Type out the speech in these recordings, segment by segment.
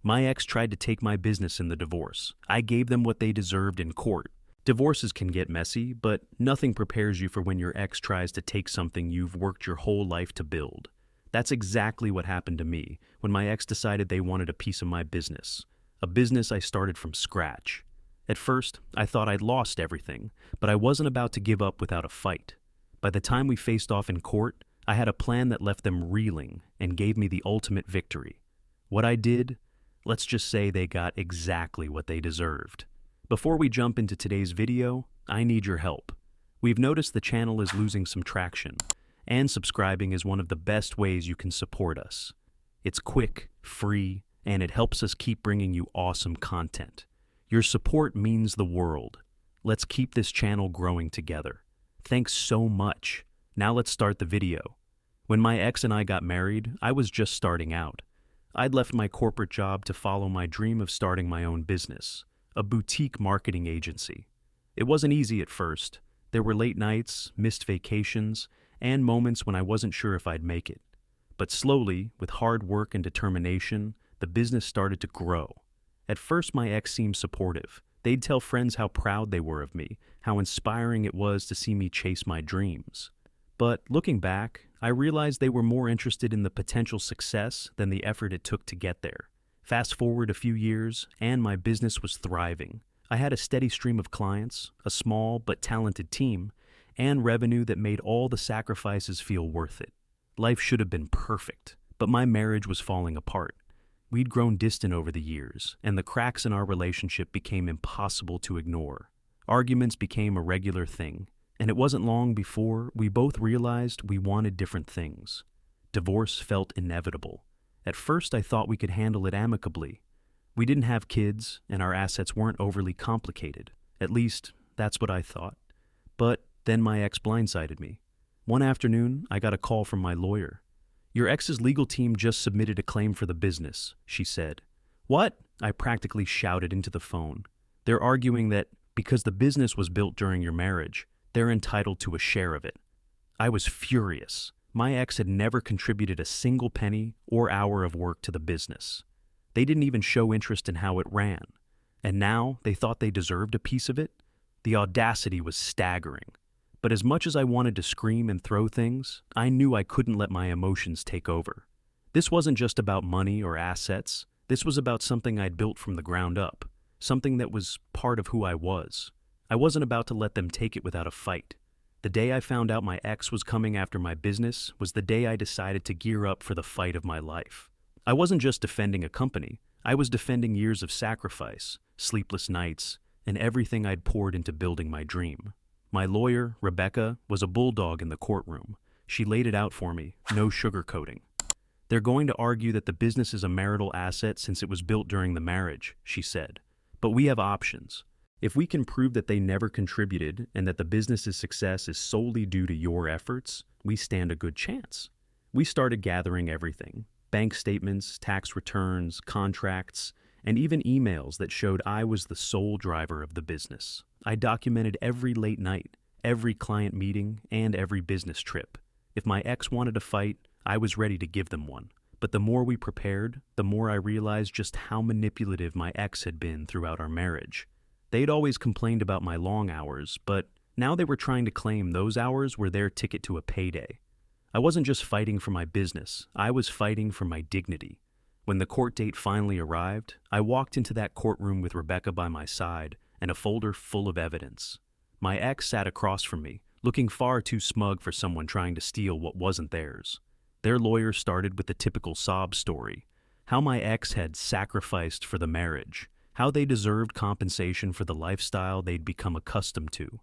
My ex tried to take my business in the divorce. I gave them what they deserved in court. Divorces can get messy, but nothing prepares you for when your ex tries to take something you've worked your whole life to build. That's exactly what happened to me when my ex decided they wanted a piece of my business, a business I started from scratch. At first, I thought I'd lost everything, but I wasn't about to give up without a fight. By the time we faced off in court, I had a plan that left them reeling and gave me the ultimate victory. What I did? Let's just say they got exactly what they deserved. Before we jump into today's video, I need your help. We've noticed the channel is losing some traction, and subscribing is one of the best ways you can support us. It's quick, free, and it helps us keep bringing you awesome content. Your support means the world. Let's keep this channel growing together. Thanks so much. Now let's start the video. When my ex and I got married, I was just starting out. I'd left my corporate job to follow my dream of starting my own business, a boutique marketing agency. It wasn't easy at first. There were late nights, missed vacations, and moments when I wasn't sure if I'd make it. But slowly, with hard work and determination, the business started to grow. At first, my ex seemed supportive. They'd tell friends how proud they were of me, how inspiring it was to see me chase my dreams. But looking back, I realized they were more interested in the potential success than the effort it took to get there. Fast forward a few years, and my business was thriving. I had a steady stream of clients, a small but talented team, and revenue that made all the sacrifices feel worth it. Life should have been perfect, but my marriage was falling apart. We'd grown distant over the years, and the cracks in our relationship became impossible to ignore. Arguments became a regular thing, and it wasn't long before we both realized we wanted different things. Divorce felt inevitable. At first, I thought we could handle it amicably. We didn't have kids, and our assets weren't overly complicated. At least, that's what I thought. But then my ex blindsided me. One afternoon, I got a call from my lawyer. "Your ex's legal team just submitted a claim for the business," she said. "What?" I practically shouted into the phone. "They're arguing that because the business was built during your marriage, they're entitled to a share of it." I was furious. My ex had never contributed a single penny or hour of work to the business. They didn't even show interest in how it ran. And now they thought they deserved a piece of it? The audacity was staggering. But as much as I wanted to scream and throw things, I knew I couldn't let my emotions take over. This wasn't just about money or assets. This was about something I'd built from the ground up, something that was part of who I was. I wasn't about to let them take it without a fight. The day I found out my ex was coming after my business was the day I decided to gear up for the fight of my life. I wasn't just defending a company. I was defending years of sacrifice, sleepless nights, and everything I'd poured into building my dream. My lawyer, Rebecca, was a bulldog in the courtroom. She laid it out for me, no sugarcoating. "They're going to argue that the business is a marital asset since it was built during the marriage," she said. "But we have options. If we can prove that they never contributed and that the business's success is solely due to your efforts, we stand a good chance." We started gathering everything: bank statements, tax returns, contracts, and even emails that showed I was the sole driver of the business. I documented every late night, every client meeting, and every business trip. If my ex wanted a fight, I was ready to give them one. But the more we prepared, the more I realized just how manipulative my ex had been throughout our marriage. They'd always complained about my long hours, but now they were trying to claim those hours were their ticket to a payday. I wasn't just fighting for my business, I was fighting for my dignity. When the court date finally arrived, I walked into that courtroom with Rebecca by my side and a folder full of evidence. My ex sat across from me, looking far too smug for someone trying to steal what wasn't theirs. Their lawyer started with the typical sob story: how my ex had sacrificed for the marriage, how they deserved compensation for the lifestyle they'd become accustomed to.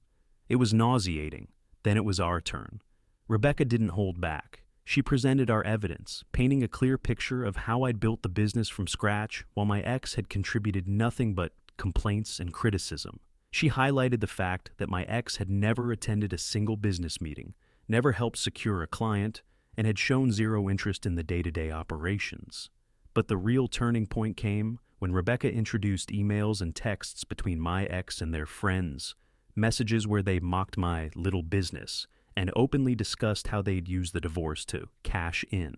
It was nauseating. Then it was our turn. Rebecca didn't hold back. She presented our evidence, painting a clear picture of how I'd built the business from scratch while my ex had contributed nothing but complaints and criticism. She highlighted the fact that my ex had never attended a single business meeting, never helped secure a client, and had shown zero interest in the day-to-day operations. But the real turning point came when Rebecca introduced emails and texts between my ex and their friends, messages where they mocked my little business and openly discussed how they'd use the divorce to cash in.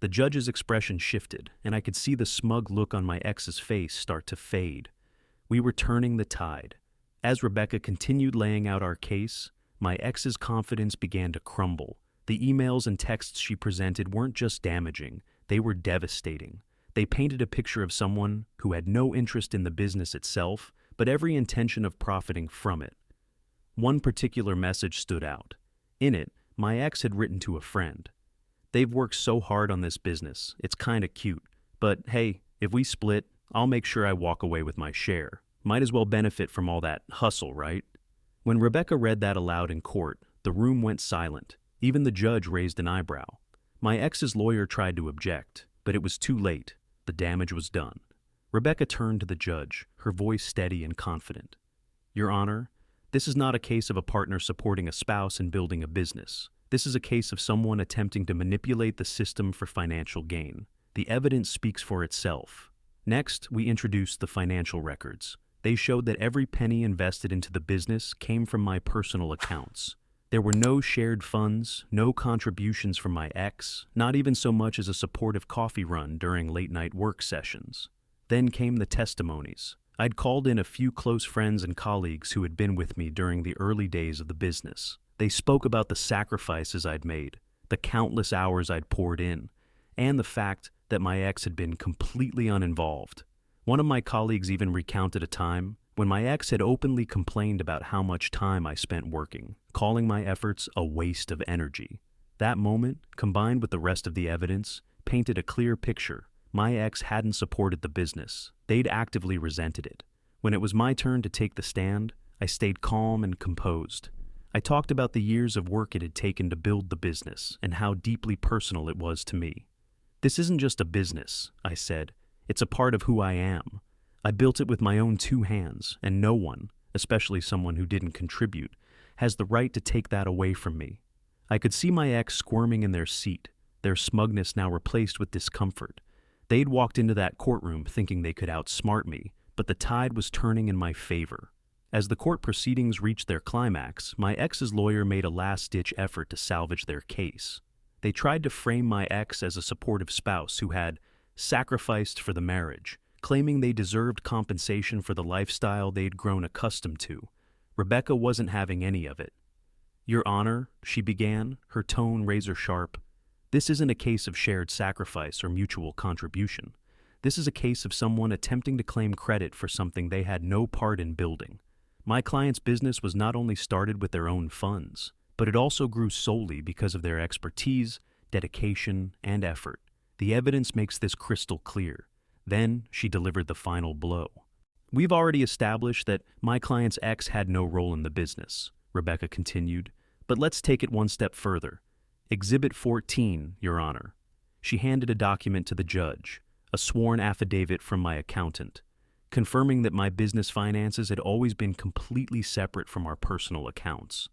The judge's expression shifted, and I could see the smug look on my ex's face start to fade. We were turning the tide. As Rebecca continued laying out our case, my ex's confidence began to crumble. The emails and texts she presented weren't just damaging, they were devastating. They painted a picture of someone who had no interest in the business itself, but every intention of profiting from it. One particular message stood out. In it, my ex had written to a friend. "They've worked so hard on this business, it's kinda cute. But hey, if we split, I'll make sure I walk away with my share. Might as well benefit from all that hustle, right?" When Rebecca read that aloud in court, the room went silent. Even the judge raised an eyebrow. My ex's lawyer tried to object, but it was too late. The damage was done. Rebecca turned to the judge, her voice steady and confident. "Your Honor, this is not a case of a partner supporting a spouse in building a business. This is a case of someone attempting to manipulate the system for financial gain. The evidence speaks for itself." Next, we introduced the financial records. They showed that every penny invested into the business came from my personal accounts. There were no shared funds, no contributions from my ex, not even so much as a supportive coffee run during late-night work sessions. Then came the testimonies. I'd called in a few close friends and colleagues who had been with me during the early days of the business. They spoke about the sacrifices I'd made, the countless hours I'd poured in, and the fact that my ex had been completely uninvolved. One of my colleagues even recounted a time when my ex had openly complained about how much time I spent working, calling my efforts a waste of energy. That moment, combined with the rest of the evidence, painted a clear picture. My ex hadn't supported the business. They'd actively resented it. When it was my turn to take the stand, I stayed calm and composed. I talked about the years of work it had taken to build the business and how deeply personal it was to me. "This isn't just a business," I said. "It's a part of who I am. I built it with my own two hands, and no one, especially someone who didn't contribute, has the right to take that away from me." I could see my ex squirming in their seat, their smugness now replaced with discomfort. They'd walked into that courtroom thinking they could outsmart me, but the tide was turning in my favor. As the court proceedings reached their climax, my ex's lawyer made a last-ditch effort to salvage their case. They tried to frame my ex as a supportive spouse who had sacrificed for the marriage, claiming they deserved compensation for the lifestyle they'd grown accustomed to. Rebecca wasn't having any of it. "Your Honor," she began, her tone razor-sharp, "this isn't a case of shared sacrifice or mutual contribution. This is a case of someone attempting to claim credit for something they had no part in building. My client's business was not only started with their own funds, but it also grew solely because of their expertise, dedication, and effort. The evidence makes this crystal clear." Then she delivered the final blow. "We've already established that my client's ex had no role in the business," Rebecca continued, "but let's take it one step further. Exhibit 14, Your Honor." She handed a document to the judge, a sworn affidavit from my accountant, confirming that my business finances had always been completely separate from our personal accounts.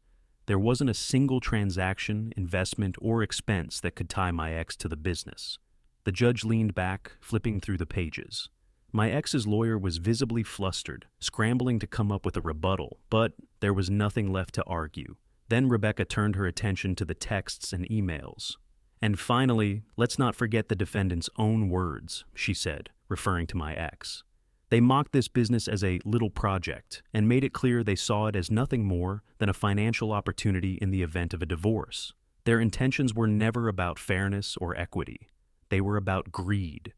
There wasn't a single transaction, investment, or expense that could tie my ex to the business. The judge leaned back, flipping through the pages. My ex's lawyer was visibly flustered, scrambling to come up with a rebuttal, but there was nothing left to argue. Then Rebecca turned her attention to the texts and emails. "And finally, let's not forget the defendant's own words," she said, referring to my ex. "They mocked this business as a little project and made it clear they saw it as nothing more than a financial opportunity in the event of a divorce. Their intentions were never about fairness or equity. They were about greed."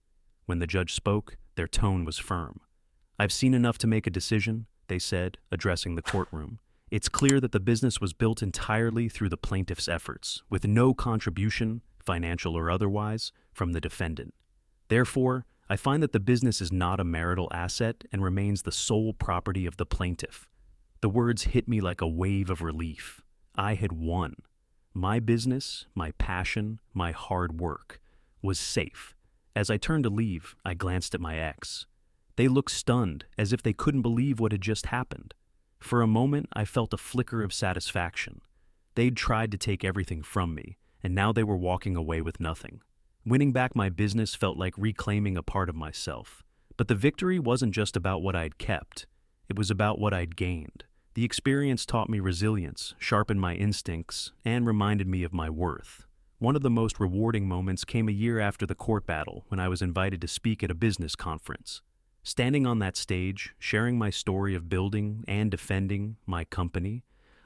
When the judge spoke, their tone was firm. "I've seen enough to make a decision," they said, addressing the courtroom. "It's clear that the business was built entirely through the plaintiff's efforts, with no contribution, financial or otherwise, from the defendant. Therefore, I find that the business is not a marital asset and remains the sole property of the plaintiff." The words hit me like a wave of relief. I had won. My business, my passion, my hard work was safe. As I turned to leave, I glanced at my ex. They looked stunned, as if they couldn't believe what had just happened. For a moment, I felt a flicker of satisfaction. They'd tried to take everything from me, and now they were walking away with nothing. Winning back my business felt like reclaiming a part of myself. But the victory wasn't just about what I'd kept. It was about what I'd gained. The experience taught me resilience, sharpened my instincts, and reminded me of my worth. One of the most rewarding moments came a year after the court battle when I was invited to speak at a business conference. Standing on that stage, sharing my story of building and defending my company,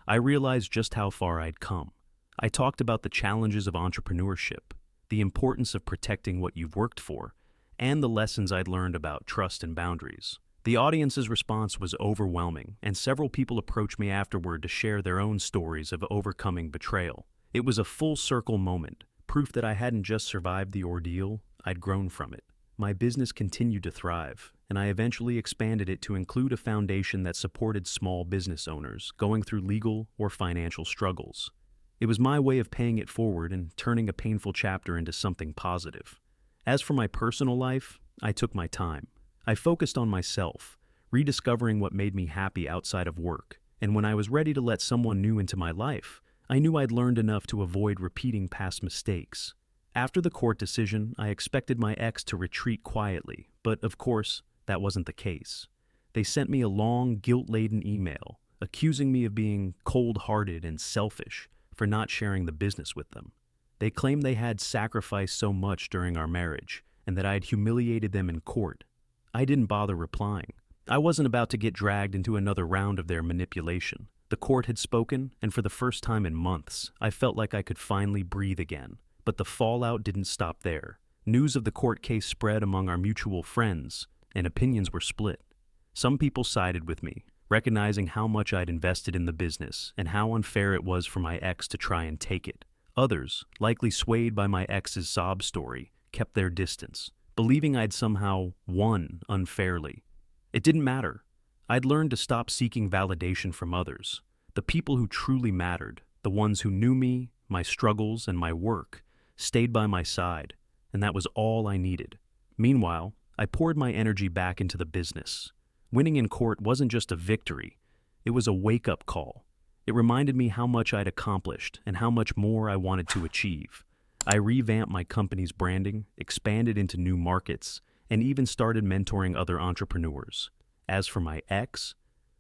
I realized just how far I'd come. I talked about the challenges of entrepreneurship, the importance of protecting what you've worked for, and the lessons I'd learned about trust and boundaries. The audience's response was overwhelming, and several people approached me afterward to share their own stories of overcoming betrayal. It was a full-circle moment, proof that I hadn't just survived the ordeal, I'd grown from it. My business continued to thrive, and I eventually expanded it to include a foundation that supported small business owners going through legal or financial struggles. It was my way of paying it forward and turning a painful chapter into something positive. As for my personal life, I took my time. I focused on myself, rediscovering what made me happy outside of work, and when I was ready to let someone new into my life, I knew I'd learned enough to avoid repeating past mistakes. After the court decision, I expected my ex to retreat quietly, but of course, that wasn't the case. They sent me a long, guilt-laden email, accusing me of being cold-hearted and selfish for not sharing the business with them. They claimed they had sacrificed so much during our marriage, and that I had humiliated them in court. I didn't bother replying. I wasn't about to get dragged into another round of their manipulation. The court had spoken, and for the first time in months, I felt like I could finally breathe again. But the fallout didn't stop there. News of the court case spread among our mutual friends, and opinions were split. Some people sided with me, recognizing how much I'd invested in the business and how unfair it was for my ex to try and take it. Others, likely swayed by my ex's sob story, kept their distance, believing I'd somehow won unfairly. It didn't matter. I'd learned to stop seeking validation from others. The people who truly mattered, the ones who knew me, my struggles, and my work, stayed by my side, and that was all I needed. Meanwhile, I poured my energy back into the business. Winning in court wasn't just a victory, it was a wake-up call. It reminded me how much I'd accomplished and how much more I wanted to achieve. I revamped my company's branding, expanded into new markets, and even started mentoring other entrepreneurs. As for my ex,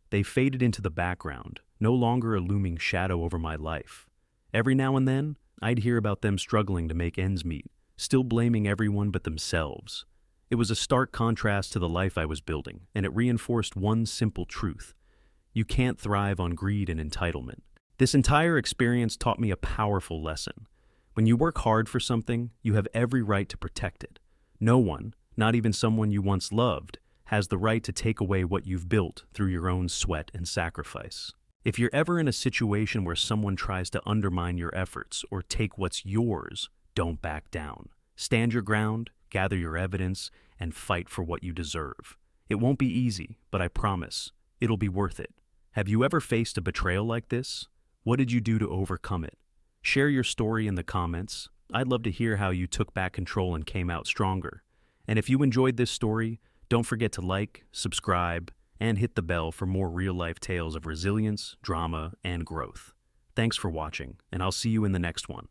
they faded into the background, no longer a looming shadow over my life. Every now and then, I'd hear about them struggling to make ends meet, still blaming everyone but themselves. It was a stark contrast to the life I was building, and it reinforced one simple truth. You can't thrive on greed and entitlement. This entire experience taught me a powerful lesson. When you work hard for something, you have every right to protect it. No one, not even someone you once loved, has the right to take away what you've built through your own sweat and sacrifice. If you're ever in a situation where someone tries to undermine your efforts or take what's yours, don't back down. Stand your ground, gather your evidence, and fight for what you deserve. It won't be easy, but I promise, it'll be worth it. Have you ever faced a betrayal like this? What did you do to overcome it? Share your story in the comments. I'd love to hear how you took back control and came out stronger. And if you enjoyed this story, don't forget to like, subscribe, and hit the bell for more real-life tales of resilience, drama, and growth. Thanks for watching, and I'll see you in the next one.